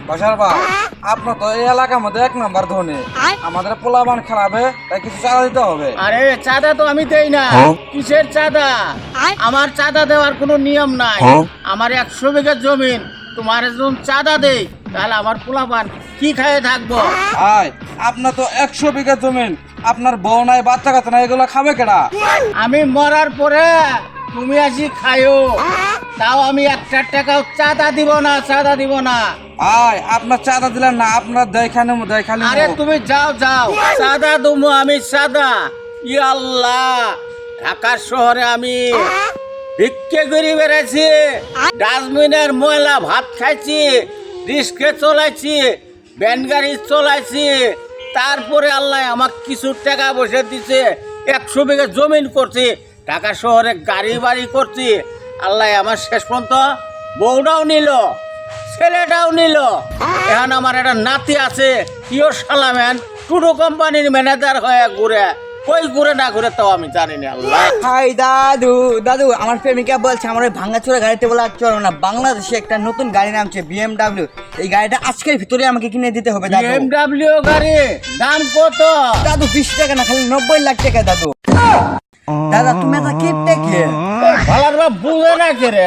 বাসার বা আপনার তো এই এলাকার মধ্যে এক নাম্বার ধনী, আমাদের পোলাবান খেলাবে তাই কিছু চাঁদা দিতে হবে। আরে চাঁদা তো আমি দেই না। কিসের চাঁদা? আমার চাঁদা দেওয়ার কোনো নিয়ম নাই। আমার 100 বিঘা জমিন, তোমার যখন চাঁদা দেই তাহলে আমার পোলাপান কি খায়ে থাকবো? ভাই আপনার তো 100 বিঘা জমিন, আপনার বউ নাই বাচ্চা কাচ্চা নাই, এগুলো খাবে কেডা? আমি মরার পরে তুমি আসি খাইও, তাও আমি 1 টাকাও চাঁদা দিব না, চাঁদা দিব না। ভাই আপনার চাঁদা দিলেন না, আপনার দেখানে আরে তুমি যাও যাও, চাঁদা দুমো আমি চাঁদা। ইয়াল্লাহ, ঢাকা শহরে আমি ভিক্ষে করে বেড়াইছি, ডাস্টবিনের ময়লা ভাত খাইছি, রিস্কে চলাইছি, ভ্যান গাড়ি চলাইছি, তারপরে আল্লাহ আমাকে কিছু টাকা বসে দিছে। 100 বিঘা জমিন করছি, ঢাকা শহরে গাড়ি বাড়ি করছি। আল্লাহ আমার শেষ পর্যন্ত বউটাও নিল, ছেলেটাও নিল। এখন আমার একটা নাতি আছে, ইও সালামেন টুডো কোম্পানির ম্যানেজার হয়ে ঘুরে। কই ঘুরে না ঘুরে তাও আমি জানি না। আল্লাহ, হাই দাদু, দাদু আমার প্রেমিকা বলছে আমার ওই ভাঙাচোরা গাড়িতে বলে আর চলো না, বাংলাদেশে একটা নতুন গাড়ি নামছে BMW। এই গাড়িটা আজকের ভিতরে আমাকে কিনে দিতে হবে দাদু। BMW গাড়ি দাম কত? দাদু 20 টাকা না, খালি 90 লাখ টাকা দাদু। দাদা তুমি এটা কি দেখে ভালো বুঝে না কে রে?